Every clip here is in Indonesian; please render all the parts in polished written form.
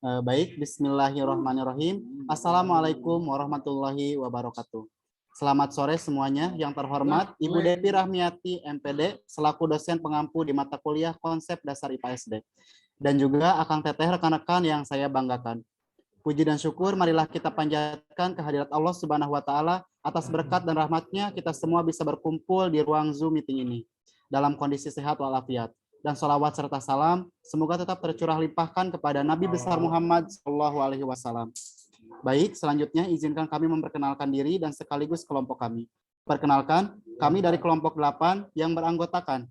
Baik, bismillahirrahmanirrahim. Assalamualaikum warahmatullahi wabarakatuh. Selamat sore semuanya. Yang terhormat Ibu Devi Rahmiati, MPD, selaku dosen pengampu di mata kuliah Konsep Dasar IPA SD. Dan juga Akang Teteh, rekan-rekan yang saya banggakan. Puji dan syukur marilah kita panjatkan kehadirat Allah Subhanahu wa taala atas berkat dan rahmatnya kita semua bisa berkumpul di ruang Zoom meeting ini dalam kondisi sehat walafiat. Dan sholawat serta salam semoga tetap tercurah limpahkan kepada Nabi besar Muhammad SAW. Baik, selanjutnya izinkan kami memperkenalkan diri dan sekaligus kelompok kami. Perkenalkan, kami dari kelompok 8 yang beranggotakan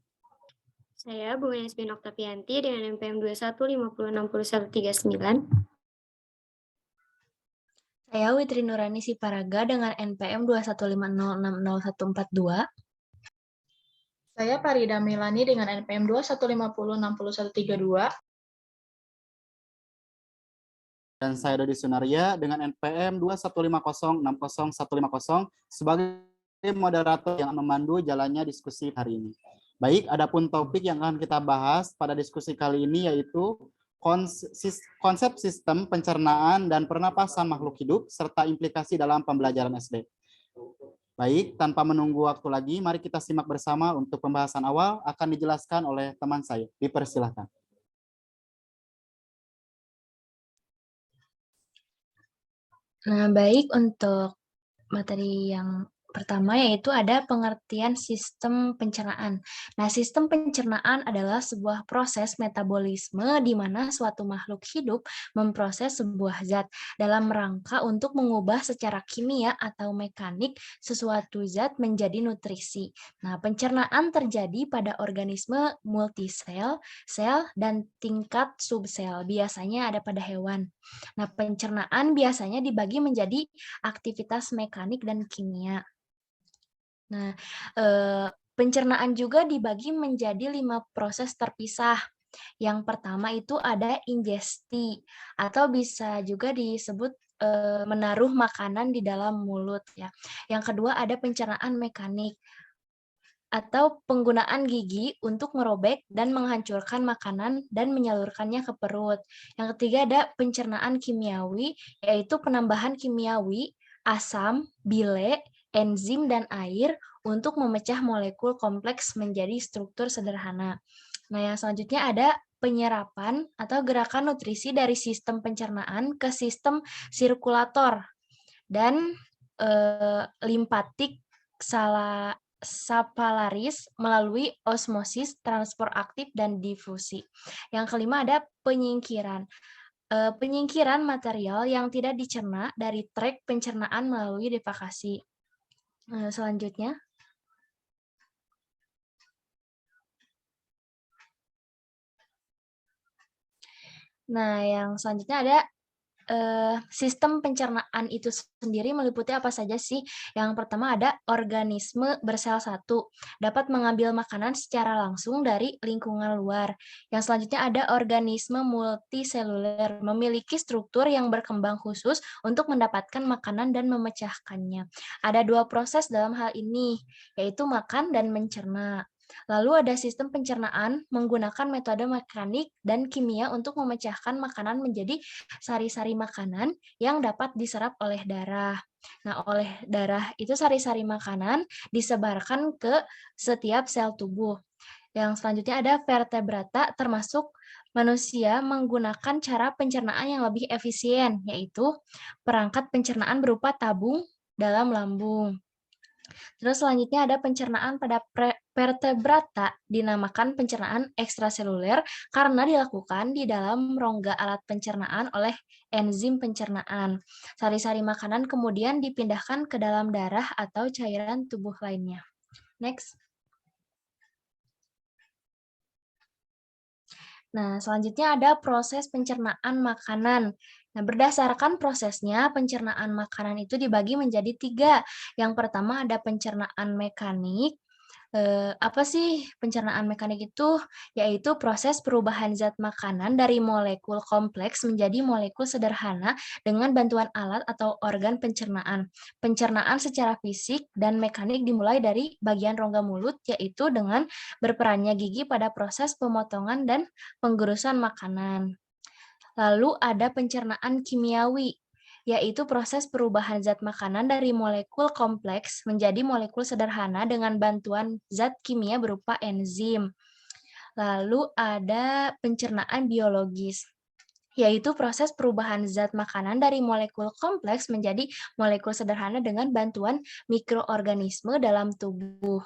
Saya Bunga Yasmin Oktavianti dengan NPM 21506139. Saya Witri Nurani Siparaga dengan NPM 2150604142. Saya Farida Milani dengan NPM 21506132. dan saya Dodi Sunaria dengan NPM 215060150 sebagai moderator yang memandu jalannya diskusi hari ini. Baik, adapun topik yang akan kita bahas pada diskusi kali ini yaitu konsep sistem pencernaan dan pernapasan makhluk hidup serta implikasi dalam pembelajaran SD. Baik, tanpa menunggu waktu lagi, mari kita simak bersama untuk pembahasan awal akan dijelaskan oleh teman saya. Dipersilahkan. Nah, baik, untuk materi yang pertama yaitu ada pengertian sistem pencernaan. Nah, sistem pencernaan adalah sebuah proses metabolisme di mana suatu makhluk hidup memproses sebuah zat dalam rangka untuk mengubah secara kimia atau mekanik sesuatu zat menjadi nutrisi. Nah, pencernaan terjadi pada organisme multisel, sel, dan tingkat subsel. Biasanya ada pada hewan. Nah, pencernaan biasanya dibagi menjadi aktivitas mekanik dan kimia. Nah, pencernaan juga dibagi menjadi 5 proses terpisah. Yang pertama itu ada ingesti, atau bisa juga disebut menaruh makanan di dalam mulut ya. Yang kedua ada pencernaan mekanik, atau penggunaan gigi untuk merobek dan menghancurkan makanan dan menyalurkannya ke perut. Yang ketiga ada pencernaan kimiawi, yaitu penambahan kimiawi, asam, bile, enzim, dan air untuk memecah molekul kompleks menjadi struktur sederhana. Nah, yang selanjutnya ada penyerapan atau gerakan nutrisi dari sistem pencernaan ke sistem sirkulator dan limpatik sapalaris melalui osmosis, transport aktif, dan difusi. Yang kelima ada penyingkiran. Penyingkiran material yang tidak dicerna dari trek pencernaan melalui defekasi. Selanjutnya. Nah, yang selanjutnya ada sistem pencernaan itu sendiri meliputi apa saja sih? Yang pertama ada organisme bersel satu, dapat mengambil makanan secara langsung dari lingkungan luar. Yang selanjutnya ada organisme multiseluler, memiliki struktur yang berkembang khusus untuk mendapatkan makanan dan memecahkannya. Ada 2 proses dalam hal ini, yaitu makan dan mencerna. Lalu ada sistem pencernaan menggunakan metode mekanik dan kimia untuk memecahkan makanan menjadi sari-sari makanan yang dapat diserap oleh darah. Nah, oleh darah itu sari-sari makanan disebarkan ke setiap sel tubuh. Yang selanjutnya ada vertebrata termasuk manusia menggunakan cara pencernaan yang lebih efisien, yaitu perangkat pencernaan berupa tabung dalam lambung. Terus selanjutnya ada pencernaan pada vertebrata, dinamakan pencernaan ekstraseluler karena dilakukan di dalam rongga alat pencernaan oleh enzim pencernaan. Sari-sari makanan kemudian dipindahkan ke dalam darah atau cairan tubuh lainnya. Next. Nah, selanjutnya ada proses pencernaan makanan. Nah, berdasarkan prosesnya, pencernaan makanan itu dibagi menjadi 3. Yang pertama ada pencernaan mekanik. Apa sih pencernaan mekanik itu? Yaitu proses perubahan zat makanan dari molekul kompleks menjadi molekul sederhana dengan bantuan alat atau organ pencernaan. Pencernaan secara fisik dan mekanik dimulai dari bagian rongga mulut, yaitu dengan berperannya gigi pada proses pemotongan dan penggerusan makanan. Lalu ada pencernaan kimiawi, yaitu proses perubahan zat makanan dari molekul kompleks menjadi molekul sederhana dengan bantuan zat kimia berupa enzim. Lalu ada pencernaan biologis, yaitu proses perubahan zat makanan dari molekul kompleks menjadi molekul sederhana dengan bantuan mikroorganisme dalam tubuh.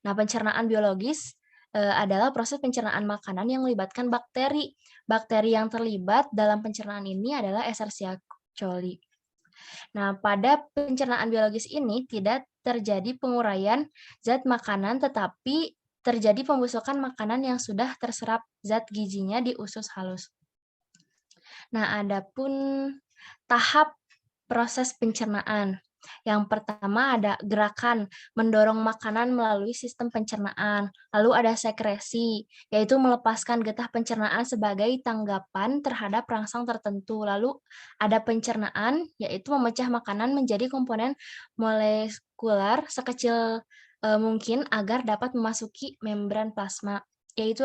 Nah, pencernaan biologis adalah proses pencernaan makanan yang melibatkan bakteri. Bakteri yang terlibat dalam pencernaan ini adalah Escherichia coli. Nah, pada pencernaan biologis ini tidak terjadi penguraian zat makanan, tetapi terjadi pembusukan makanan yang sudah terserap zat gizinya di usus halus. Nah, adapun tahap proses pencernaan. Yang pertama ada gerakan mendorong makanan melalui sistem pencernaan. Lalu ada sekresi, yaitu melepaskan getah pencernaan sebagai tanggapan terhadap rangsang tertentu. Lalu ada pencernaan, yaitu memecah makanan menjadi komponen molekular sekecil mungkin agar dapat memasuki membran plasma. Yaitu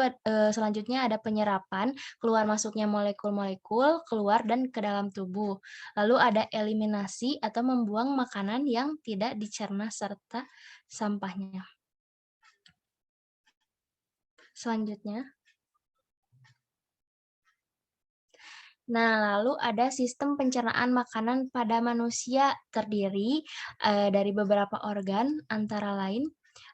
selanjutnya ada penyerapan, keluar masuknya molekul-molekul, keluar dan ke dalam tubuh. Lalu ada eliminasi atau membuang makanan yang tidak dicerna serta sampahnya. Selanjutnya. Nah, lalu ada sistem pencernaan makanan pada manusia terdiri dari beberapa organ, antara lain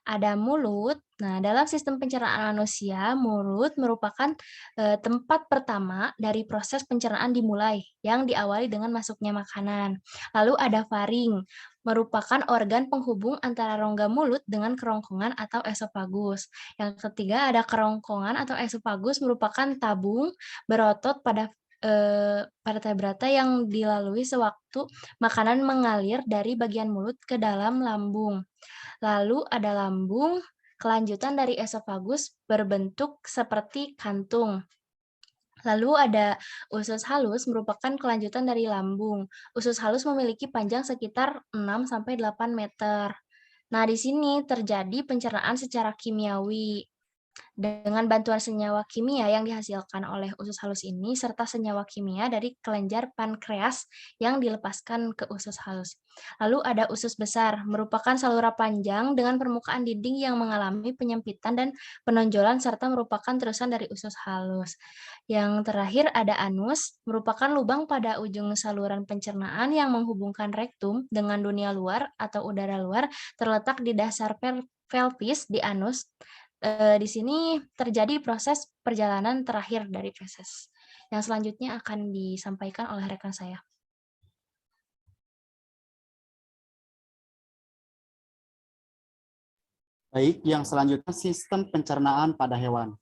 ada mulut. Nah, dalam sistem pencernaan manusia, mulut merupakan tempat pertama dari proses pencernaan dimulai, yang diawali dengan masuknya makanan. Lalu ada faring, merupakan organ penghubung antara rongga mulut dengan kerongkongan atau esofagus. Yang ketiga ada kerongkongan atau esofagus, merupakan tabung berotot pada vertebrata yang dilalui sewaktu makanan mengalir dari bagian mulut ke dalam lambung. Lalu ada lambung, kelanjutan dari esofagus berbentuk seperti kantung. Lalu ada usus halus, merupakan kelanjutan dari lambung. Usus halus memiliki panjang sekitar 6-8 meter. Nah, di sini terjadi pencernaan secara kimiawi. Dengan bantuan senyawa kimia yang dihasilkan oleh usus halus ini, serta senyawa kimia dari kelenjar pankreas yang dilepaskan ke usus halus. Lalu ada usus besar, merupakan saluran panjang dengan permukaan dinding yang mengalami penyempitan dan penonjolan serta merupakan terusan dari usus halus. Yang terakhir ada anus, merupakan lubang pada ujung saluran pencernaan yang menghubungkan rektum dengan dunia luar atau udara luar, terletak di dasar pelvis di anus. Di sini terjadi proses perjalanan terakhir dari feses. Yang selanjutnya akan disampaikan oleh rekan saya. Baik, yang selanjutnya sistem pencernaan pada hewan.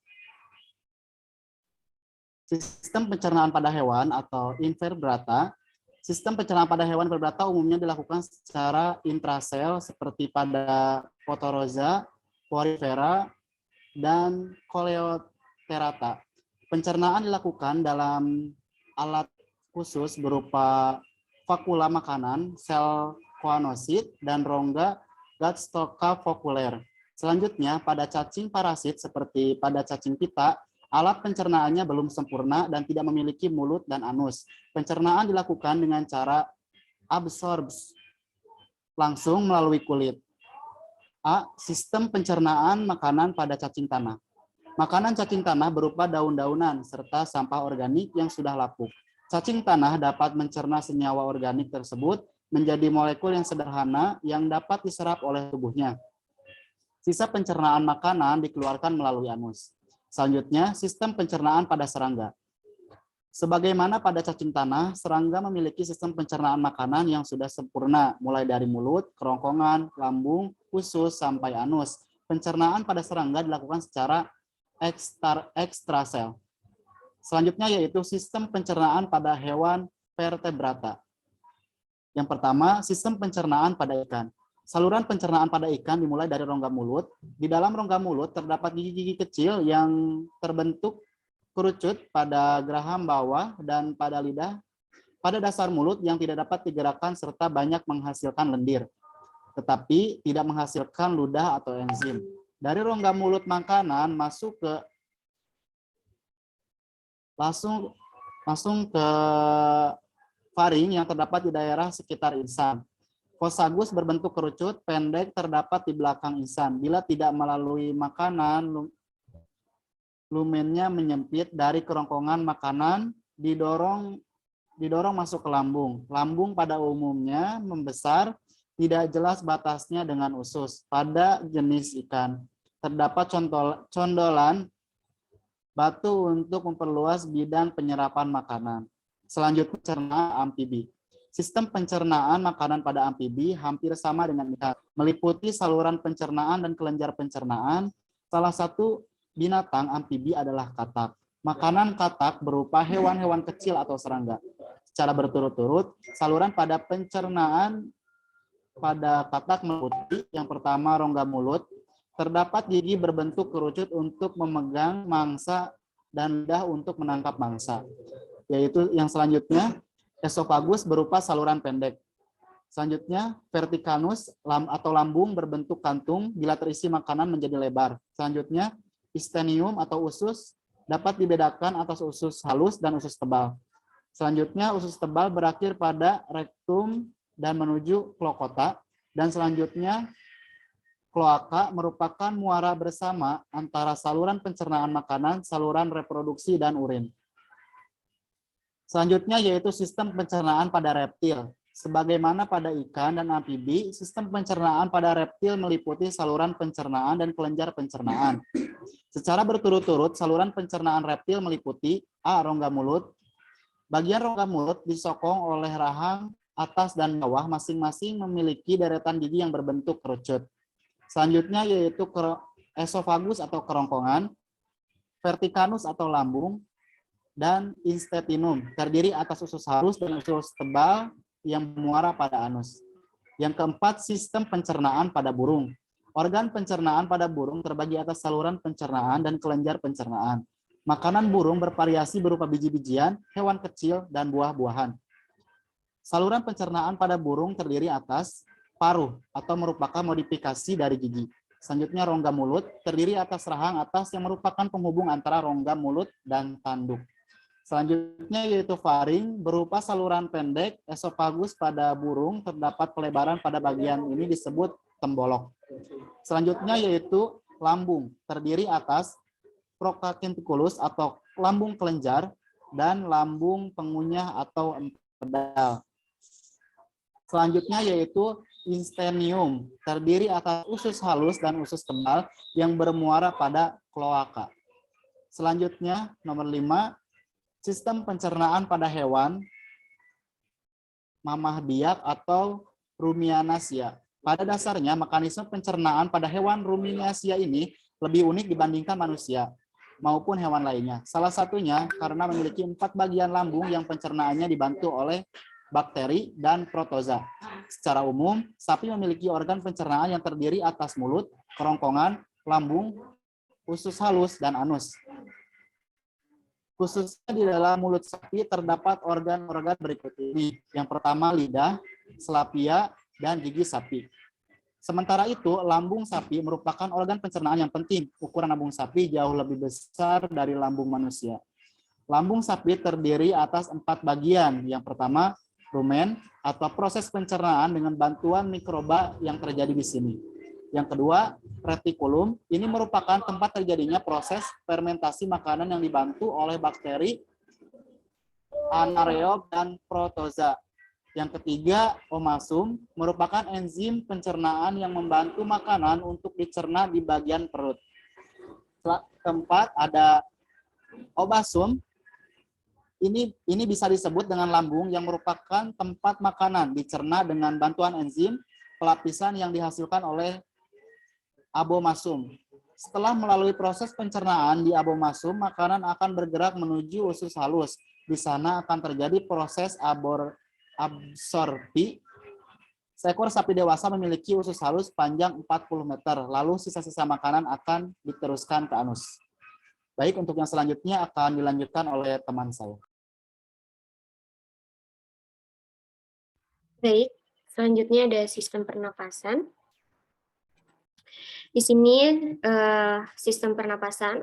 Sistem pencernaan pada hewan atau invertebrata. Sistem pencernaan pada hewan vertebrata umumnya dilakukan secara intrasel seperti pada Photoroza, Porifera, dan Coleopterata. Pencernaan dilakukan dalam alat khusus berupa vakula makanan, sel koanosit, dan rongga Gastaca fokuler. Selanjutnya, pada cacing parasit seperti pada cacing pita, alat pencernaannya belum sempurna dan tidak memiliki mulut dan anus. Pencernaan dilakukan dengan cara absorbs langsung melalui kulit. A. Sistem pencernaan makanan pada cacing tanah. Makanan cacing tanah berupa daun-daunan serta sampah organik yang sudah lapuk. Cacing tanah dapat mencerna senyawa organik tersebut menjadi molekul yang sederhana yang dapat diserap oleh tubuhnya. Sisa pencernaan makanan dikeluarkan melalui anus. Selanjutnya, sistem pencernaan pada serangga. Sebagaimana pada cacing tanah, serangga memiliki sistem pencernaan makanan yang sudah sempurna, mulai dari mulut, kerongkongan, lambung, usus, sampai anus. Pencernaan pada serangga dilakukan secara ekstrasel. Selanjutnya yaitu sistem pencernaan pada hewan vertebrata. Yang pertama, sistem pencernaan pada ikan. Saluran pencernaan pada ikan dimulai dari rongga mulut. Di dalam rongga mulut terdapat gigi-gigi kecil yang terbentuk kerucut pada geraham bawah dan pada lidah, pada dasar mulut yang tidak dapat digerakkan serta banyak menghasilkan lendir, tetapi tidak menghasilkan ludah atau enzim. Dari rongga mulut makanan masuk Langsung ke faring yang terdapat di daerah sekitar insan. Fosagus berbentuk kerucut, pendek, terdapat di belakang insan. Bila tidak melalui makanan, lumennya menyempit dari kerongkongan makanan, didorong masuk ke lambung. Lambung pada umumnya membesar, tidak jelas batasnya dengan usus. Pada jenis ikan, terdapat condolan batu untuk memperluas bidang penyerapan makanan. Selanjutnya, pencernaan amfibi. Sistem pencernaan makanan pada amfibi hampir sama dengan ikan, meliputi saluran pencernaan dan kelenjar pencernaan. Salah satu binatang amfibi adalah katak. Makanan katak berupa hewan-hewan kecil atau serangga. Secara berturut-turut, saluran pada pencernaan pada katak meliputi yang pertama rongga mulut, terdapat gigi berbentuk kerucut untuk memegang mangsa dan lidah untuk menangkap mangsa. Yaitu yang selanjutnya, esofagus berupa saluran pendek. Selanjutnya, verticanus atau lambung berbentuk kantung bila terisi makanan menjadi lebar. Selanjutnya, istenium atau usus dapat dibedakan atas usus halus dan usus tebal. Selanjutnya, usus tebal berakhir pada rektum dan menuju klokota. Dan selanjutnya, kloaka merupakan muara bersama antara saluran pencernaan makanan, saluran reproduksi, dan urin. Selanjutnya yaitu sistem pencernaan pada reptil. Sebagaimana pada ikan dan amfibi, sistem pencernaan pada reptil meliputi saluran pencernaan dan kelenjar pencernaan. Secara berturut-turut, saluran pencernaan reptil meliputi A. Rongga mulut. Bagian rongga mulut disokong oleh rahang atas dan bawah, masing-masing memiliki deretan gigi yang berbentuk kerucut. Selanjutnya yaitu esofagus atau kerongkongan, verticanus atau lambung, dan instetinum, terdiri atas usus halus dan usus tebal yang muara pada anus. Yang keempat, sistem pencernaan pada burung. Organ pencernaan pada burung terbagi atas saluran pencernaan dan kelenjar pencernaan. Makanan burung bervariasi berupa biji-bijian, hewan kecil, dan buah-buahan. Saluran pencernaan pada burung terdiri atas paruh atau merupakan modifikasi dari gigi. Selanjutnya rongga mulut terdiri atas rahang atas yang merupakan penghubung antara rongga mulut dan tanduk. Selanjutnya yaitu faring berupa saluran pendek. Esofagus pada burung terdapat pelebaran pada bagian ini disebut tembolok. Selanjutnya yaitu lambung terdiri atas procacentriculus atau lambung kelenjar dan lambung pengunyah atau empedal. Selanjutnya yaitu instenium terdiri atas usus halus dan usus tebal yang bermuara pada kloaka. Selanjutnya nomor 5, sistem pencernaan pada hewan mamah biak atau rumianasia. Pada dasarnya, mekanisme pencernaan pada hewan rumianasia ini lebih unik dibandingkan manusia maupun hewan lainnya. Salah satunya karena memiliki 4 bagian lambung yang pencernaannya dibantu oleh bakteri dan protoza. Secara umum, sapi memiliki organ pencernaan yang terdiri atas mulut, kerongkongan, lambung, usus halus, dan anus. Khususnya di dalam mulut sapi terdapat organ-organ berikut ini. Yang pertama lidah, selapia, dan gigi sapi. Sementara itu, lambung sapi merupakan organ pencernaan yang penting. Ukuran lambung sapi jauh lebih besar dari lambung manusia. Lambung sapi terdiri atas 4 bagian. Yang pertama, rumen atau proses pencernaan dengan bantuan mikroba yang terjadi di sini. Yang kedua, retikulum. Ini merupakan tempat terjadinya proses fermentasi makanan yang dibantu oleh bakteri, anaerob, dan protoza. Yang ketiga, omasum, merupakan enzim pencernaan yang membantu makanan untuk dicerna di bagian perut. Keempat, ada obasum. Ini bisa disebut dengan lambung yang merupakan tempat makanan dicerna dengan bantuan enzim pelapisan yang dihasilkan oleh abomasum. Setelah melalui proses pencernaan di abomasum, makanan akan bergerak menuju usus halus. Di sana akan terjadi proses absorpsi. Seekor sapi dewasa memiliki usus halus panjang 40 meter, lalu sisa-sisa makanan akan diteruskan ke anus. Baik, untuk yang selanjutnya akan dilanjutkan oleh teman saya. Baik, selanjutnya ada sistem pernapasan. Di sini sistem pernapasan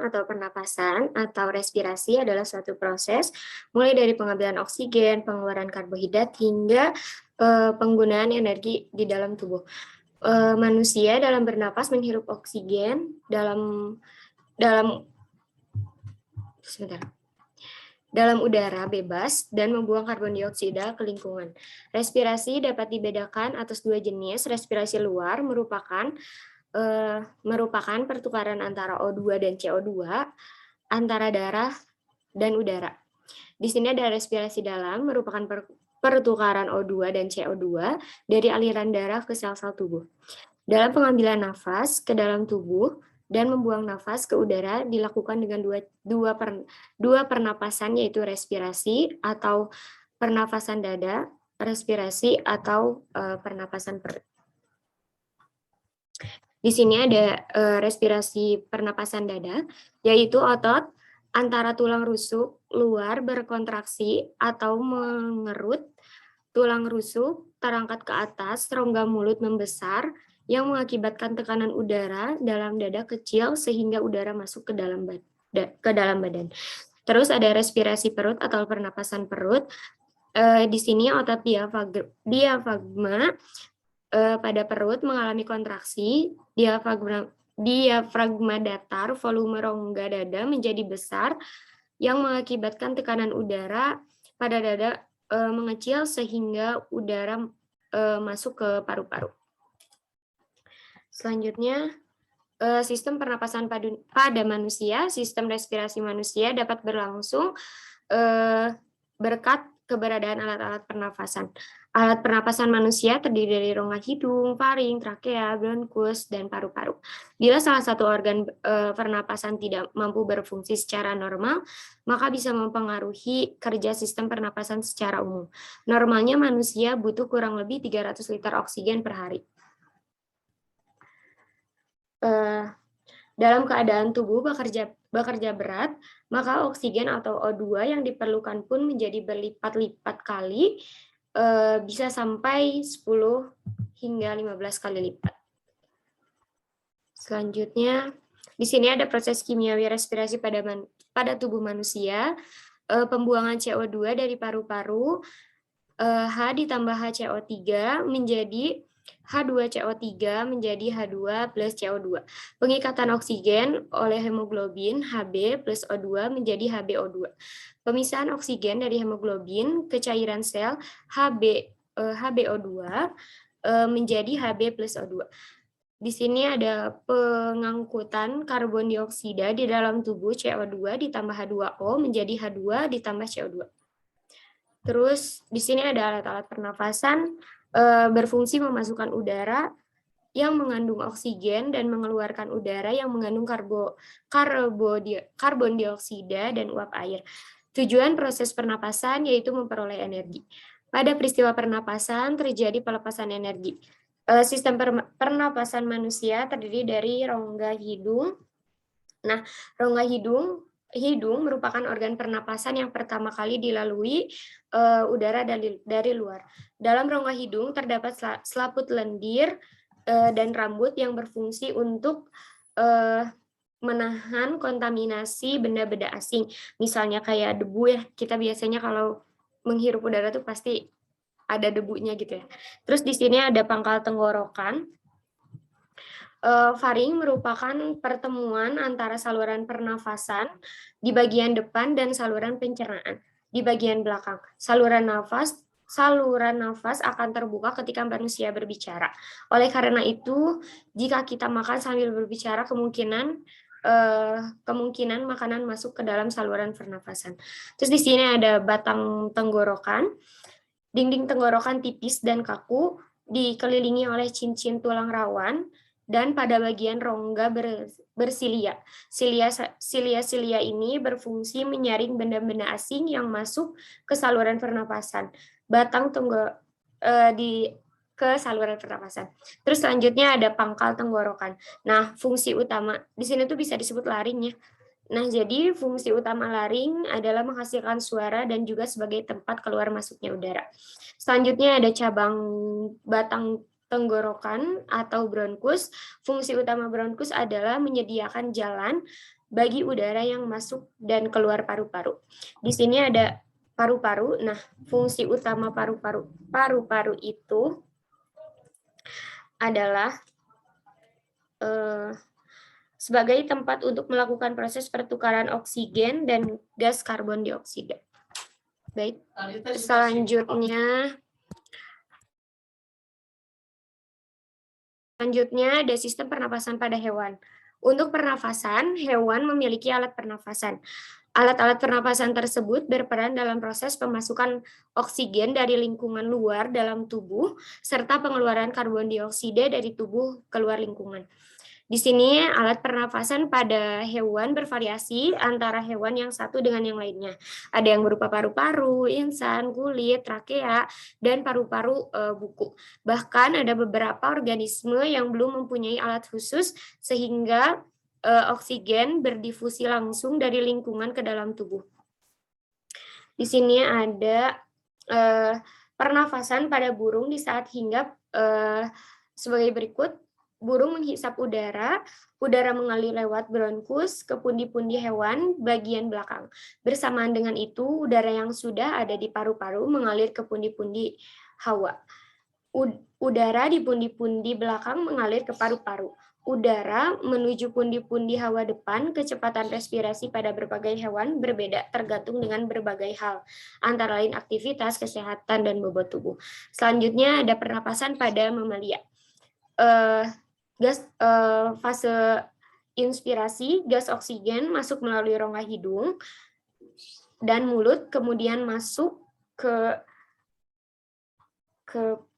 atau respirasi adalah suatu proses mulai dari pengambilan oksigen, pengeluaran karbohidrat hingga penggunaan energi di dalam tubuh. Manusia dalam bernapas menghirup oksigen dalam udara bebas dan membuang karbon dioksida ke lingkungan. Respirasi dapat dibedakan atas dua jenis. Respirasi luar merupakan pertukaran antara O2 dan CO2 antara darah dan udara. Di sini ada respirasi dalam merupakan pertukaran O2 dan CO2 dari aliran darah ke sel-sel tubuh. Dalam pengambilan nafas ke dalam tubuh dan membuang nafas ke udara dilakukan dengan dua pernapasan, yaitu respirasi atau pernapasan dada, respirasi atau pernapasan perut. Di sini ada respirasi pernapasan dada, yaitu otot antara tulang rusuk luar berkontraksi atau mengerut, tulang rusuk terangkat ke atas, rongga mulut membesar, yang mengakibatkan tekanan udara dalam dada kecil sehingga udara masuk ke dalam badan. Terus ada respirasi perut atau pernapasan perut. Di sini otot diafragma pada perut mengalami kontraksi, diafragma datar, volume rongga dada menjadi besar yang mengakibatkan tekanan udara pada dada mengecil sehingga udara masuk ke paru-paru. Selanjutnya, sistem pernapasan pada manusia, sistem respirasi manusia dapat berlangsung berkat keberadaan alat-alat pernapasan. Alat pernapasan manusia terdiri dari rongga hidung, faring, trakea, bronkus, dan paru-paru. Bila salah satu organ pernapasan tidak mampu berfungsi secara normal, maka bisa mempengaruhi kerja sistem pernapasan secara umum. Normalnya manusia butuh kurang lebih 300 liter oksigen per hari. Dalam keadaan tubuh bekerja berat, maka oksigen atau O2 yang diperlukan pun menjadi berlipat-lipat kali, bisa sampai 10 hingga 15 kali lipat. Selanjutnya, di sini ada proses kimiawi respirasi pada tubuh manusia, pembuangan CO2 dari paru-paru, H ditambah HCO3 menjadi H2CO3 menjadi H2 plus CO2. Pengikatan oksigen oleh hemoglobin Hb plus O2 menjadi HbO2. Pemisahan oksigen dari hemoglobin ke cairan sel HbO2 menjadi Hb plus O2. Di sini ada pengangkutan karbon dioksida di dalam tubuh CO2 ditambah H2O menjadi H2 ditambah CO2. Terus di sini ada alat-alat pernafasan berfungsi memasukkan udara yang mengandung oksigen dan mengeluarkan udara yang mengandung karbon dioksida dan uap air. Tujuan proses pernapasan yaitu memperoleh energi. Pada peristiwa pernapasan terjadi pelepasan energi. Sistem pernapasan manusia terdiri dari rongga hidung. Nah, rongga hidung merupakan organ pernapasan yang pertama kali dilalui udara dari luar. Dalam rongga hidung terdapat selaput lendir dan rambut yang berfungsi untuk menahan kontaminasi benda-benda asing. Misalnya kayak debu ya, kita biasanya kalau menghirup udara tuh pasti ada debunya gitu ya. Terus di sini ada pangkal tenggorokan. Faring merupakan pertemuan antara saluran pernafasan di bagian depan dan saluran pencernaan di bagian belakang. Saluran nafas akan terbuka ketika manusia berbicara. Oleh karena itu, jika kita makan sambil berbicara, kemungkinan makanan masuk ke dalam saluran pernafasan. Terus di sini ada batang tenggorokan. Dinding tenggorokan tipis dan kaku, dikelilingi oleh cincin tulang rawan, dan pada bagian rongga bersilia. Silia ini berfungsi menyaring benda-benda asing yang masuk ke saluran pernapasan. Batang ke saluran pernapasan. Terus selanjutnya ada pangkal tenggorokan. Nah, fungsi utama di sini tuh bisa disebut laring ya. Nah, jadi fungsi utama laring adalah menghasilkan suara dan juga sebagai tempat keluar masuknya udara. Selanjutnya ada cabang batang tenggorokan atau bronkus. Fungsi utama bronkus adalah menyediakan jalan bagi udara yang masuk dan keluar paru-paru. Di sini ada paru-paru. Nah, fungsi utama paru-paru itu adalah sebagai tempat untuk melakukan proses pertukaran oksigen dan gas karbon dioksida. Baik, selanjutnya ada sistem pernapasan pada hewan. Untuk pernafasan, hewan memiliki alat pernafasan. Alat-alat pernapasan tersebut berperan dalam proses pemasukan oksigen dari lingkungan luar dalam tubuh, serta pengeluaran karbon dioksida dari tubuh keluar lingkungan. Di sini alat pernafasan pada hewan bervariasi antara hewan yang satu dengan yang lainnya. Ada yang berupa paru-paru, insan, kulit, trakea, dan paru-paru buku. Bahkan ada beberapa organisme yang belum mempunyai alat khusus sehingga oksigen berdifusi langsung dari lingkungan ke dalam tubuh. Di sini ada pernafasan pada burung di saat hinggap sebagai berikut. Burung menghisap udara mengalir lewat bronkus ke pundi-pundi hewan bagian belakang. Bersamaan dengan itu, udara yang sudah ada di paru-paru mengalir ke pundi-pundi hawa. Udara di pundi-pundi belakang mengalir ke paru-paru. Udara menuju pundi-pundi hawa depan, kecepatan respirasi pada berbagai hewan berbeda tergantung dengan berbagai hal, antara lain aktivitas, kesehatan, dan bobot tubuh. Selanjutnya ada pernapasan pada mamalia. Fase inspirasi, gas oksigen masuk melalui rongga hidung dan mulut, kemudian masuk ke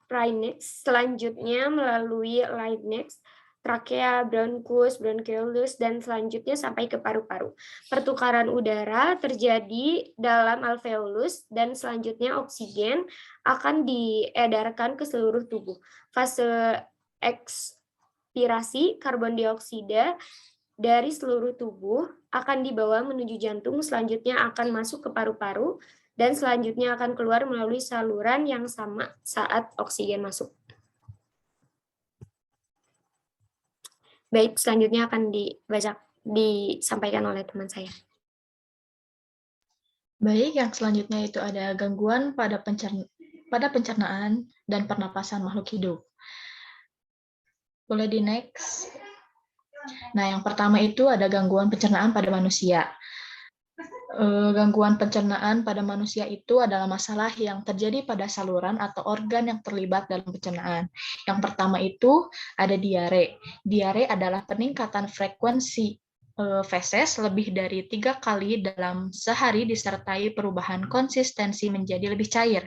pharynx, selanjutnya melalui larynx, trakea, bronkus, bronchiolus, dan selanjutnya sampai ke paru-paru. Pertukaran udara terjadi dalam alveolus dan selanjutnya oksigen akan diedarkan ke seluruh tubuh. Fase ekspirasi, karbon dioksida dari seluruh tubuh akan dibawa menuju jantung, selanjutnya akan masuk ke paru-paru, dan selanjutnya akan keluar melalui saluran yang sama saat oksigen masuk. Baik, selanjutnya akan disampaikan oleh teman saya. Baik, yang selanjutnya itu ada gangguan pada pencernaan dan pernapasan makhluk hidup. Boleh di next. Nah, yang pertama itu ada gangguan pencernaan pada manusia. Gangguan pencernaan pada manusia itu adalah masalah yang terjadi pada saluran atau organ yang terlibat dalam pencernaan. Yang pertama itu ada diare. Diare adalah peningkatan frekuensi feses lebih dari 3 kali dalam sehari disertai perubahan konsistensi menjadi lebih cair.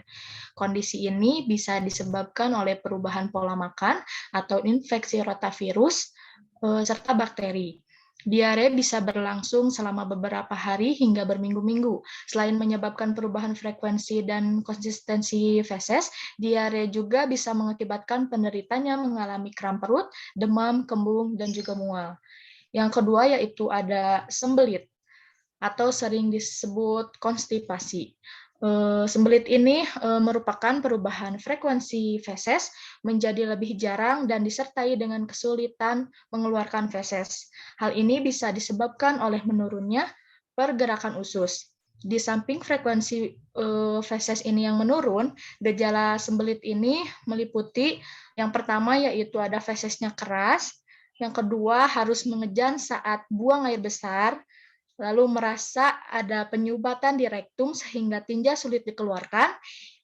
Kondisi ini bisa disebabkan oleh perubahan pola makan atau infeksi rotavirus serta bakteri. Diare bisa berlangsung selama beberapa hari hingga berminggu-minggu. Selain menyebabkan perubahan frekuensi dan konsistensi feses, diare juga bisa mengakibatkan penderitanya mengalami kram perut, demam, kembung, dan juga mual. Yang kedua yaitu ada sembelit atau sering disebut konstipasi. Sembelit ini merupakan perubahan frekuensi feses menjadi lebih jarang dan disertai dengan kesulitan mengeluarkan feses. Hal ini bisa disebabkan oleh menurunnya pergerakan usus. Di samping frekuensi feses ini yang menurun, gejala sembelit ini meliputi yang pertama yaitu ada fesesnya keras, yang kedua harus mengejan saat buang air besar, lalu merasa ada penyumbatan di rektum sehingga tinja sulit dikeluarkan,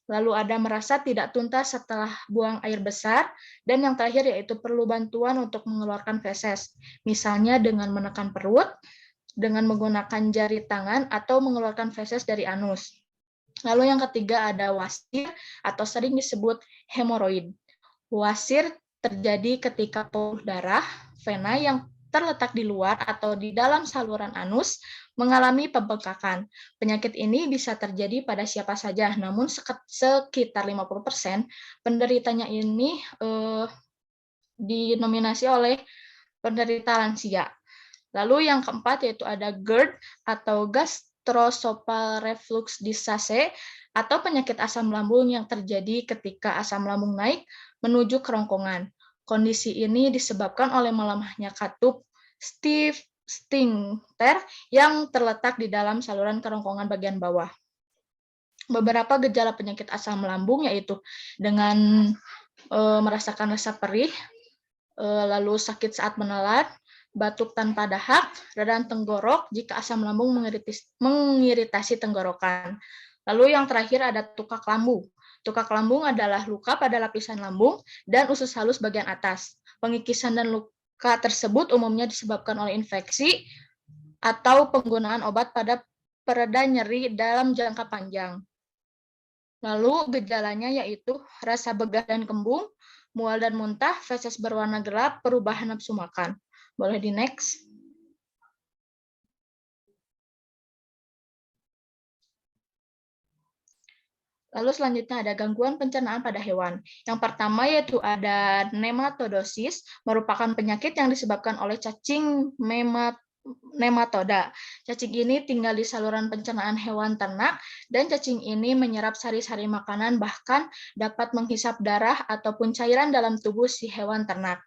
lalu ada merasa tidak tuntas setelah buang air besar, dan yang terakhir yaitu perlu bantuan untuk mengeluarkan feses, misalnya dengan menekan perut, dengan menggunakan jari tangan, atau mengeluarkan feses dari anus. Lalu yang ketiga ada wasir atau sering disebut hemoroid. Wasir terjadi ketika pembuluh darah, vena yang terletak di luar atau di dalam saluran anus mengalami pembengkakan. Penyakit ini bisa terjadi pada siapa saja, namun sekitar 50% penderitanya ini dinominasi oleh penderita lansia. Lalu yang keempat yaitu ada GERD atau gastroesophageal reflux disease atau penyakit asam lambung yang terjadi ketika asam lambung naik menuju kerongkongan. Kondisi ini disebabkan oleh melemahnya katup sphincter yang terletak di dalam saluran kerongkongan bagian bawah. Beberapa gejala penyakit asam lambung yaitu dengan merasakan rasa perih, lalu sakit saat menelan, batuk tanpa dahak, radang tenggorok jika asam lambung mengiritasi tenggorokan. Lalu yang terakhir ada tukak lambung. Tukak lambung adalah luka pada lapisan lambung dan usus halus bagian atas. Pengikisan dan luka tersebut umumnya disebabkan oleh infeksi atau penggunaan obat pada pereda nyeri dalam jangka panjang. Lalu gejalanya yaitu rasa begah dan kembung, mual dan muntah, feses berwarna gelap, perubahan nafsu makan. Boleh di next. Lalu selanjutnya ada gangguan pencernaan pada hewan. Yang pertama yaitu ada nematodosis, merupakan penyakit yang disebabkan oleh cacing nematoda. Cacing ini tinggal di saluran pencernaan hewan ternak, dan cacing ini menyerap sari-sari makanan, bahkan dapat menghisap darah ataupun cairan dalam tubuh si hewan ternak.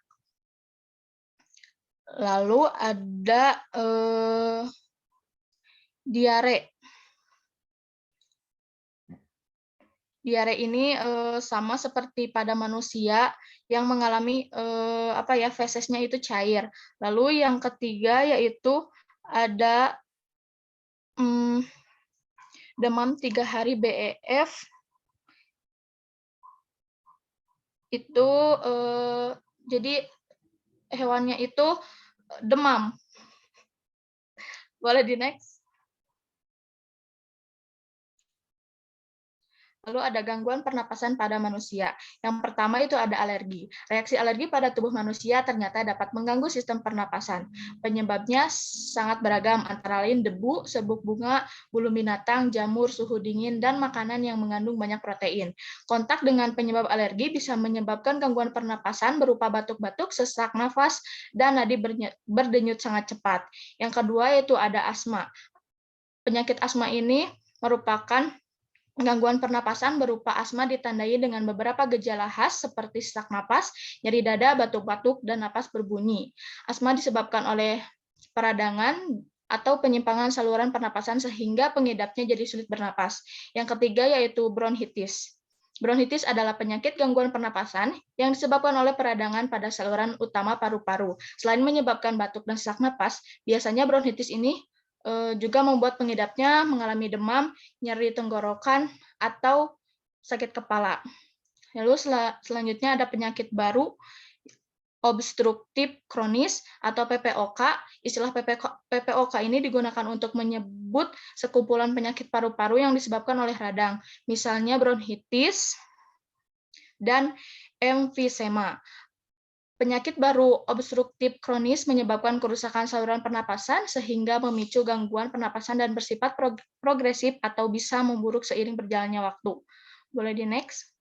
Lalu ada diare. Diare ini sama seperti pada manusia yang mengalami fesesnya itu cair. Lalu yang ketiga yaitu ada demam 3 hari BEF. Itu jadi hewannya itu demam. Boleh di next. Lalu ada gangguan pernapasan pada manusia. Yang pertama itu ada alergi. Reaksi alergi pada tubuh manusia ternyata dapat mengganggu sistem pernapasan. Penyebabnya sangat beragam, antara lain debu, serbuk bunga, bulu binatang, jamur, suhu dingin, dan makanan yang mengandung banyak protein. Kontak dengan penyebab alergi bisa menyebabkan gangguan pernapasan berupa batuk-batuk, sesak nafas, dan nadi berdenyut sangat cepat. Yang kedua yaitu ada asma. Penyakit asma ini merupakan gangguan pernapasan berupa asma ditandai dengan beberapa gejala khas seperti sesak napas, nyeri dada, batuk-batuk, dan napas berbunyi. Asma disebabkan oleh peradangan atau penyimpangan saluran pernapasan sehingga pengidapnya jadi sulit bernapas. Yang ketiga yaitu bronkitis. Bronkitis adalah penyakit gangguan pernapasan yang disebabkan oleh peradangan pada saluran utama paru-paru. Selain menyebabkan batuk dan sesak napas, biasanya bronkitis ini juga membuat pengidapnya mengalami demam, nyeri tenggorokan, atau sakit kepala. Lalu selanjutnya ada penyakit baru, obstruktif kronis atau PPOK. Istilah PPOK ini digunakan untuk menyebut sekumpulan penyakit paru-paru yang disebabkan oleh radang, misalnya bronkitis dan emfisema. Penyakit baru obstruktif kronis menyebabkan kerusakan saluran pernapasan sehingga memicu gangguan pernapasan dan bersifat progresif atau bisa memburuk seiring berjalannya waktu. Boleh di next.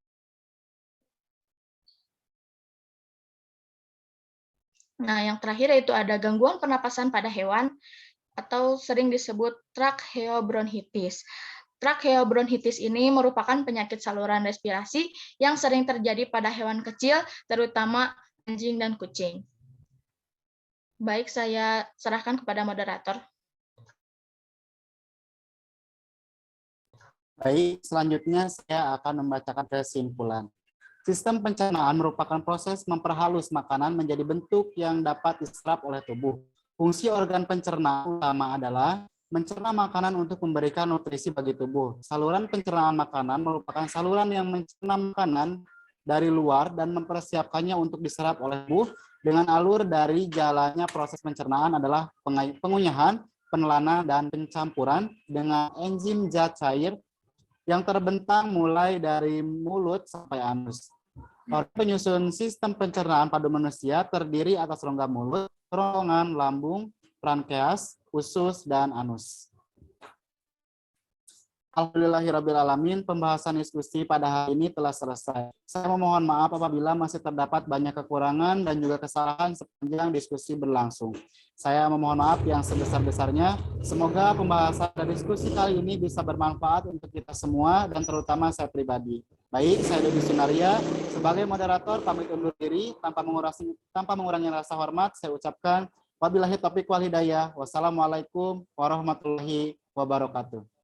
Nah, yang terakhir yaitu ada gangguan pernapasan pada hewan atau sering disebut tracheobronchitis. Tracheobronchitis ini merupakan penyakit saluran respirasi yang sering terjadi pada hewan kecil, terutama anjing dan kucing. Baik, saya serahkan kepada moderator. Baik, selanjutnya saya akan membacakan kesimpulan. Sistem pencernaan merupakan proses memperhalus makanan menjadi bentuk yang dapat diserap oleh tubuh. Fungsi organ pencernaan utama adalah mencerna makanan untuk memberikan nutrisi bagi tubuh. Saluran pencernaan makanan merupakan saluran yang mencerna makanan dari luar dan mempersiapkannya untuk diserap oleh tubuh. Dengan alur dari jalannya proses pencernaan adalah pengunyahan, penelanan, dan pencampuran dengan enzim zat cair yang terbentang mulai dari mulut sampai anus. Organ penyusun sistem pencernaan pada manusia terdiri atas rongga mulut, kerongkongan, lambung, pankreas, usus, dan anus. Alhamdulillahirrabbilalamin, pembahasan diskusi pada hari ini telah selesai. Saya memohon maaf apabila masih terdapat banyak kekurangan dan juga kesalahan sepanjang diskusi berlangsung. Saya memohon maaf yang sebesar-besarnya. Semoga pembahasan dan diskusi kali ini bisa bermanfaat untuk kita semua dan terutama saya pribadi. Baik, saya Dodi Sunaria sebagai moderator pamit undur diri tanpa mengurangi rasa hormat. Saya ucapkan wabillahi taufiq wal hidayah. Wassalamualaikum warahmatullahi wabarakatuh.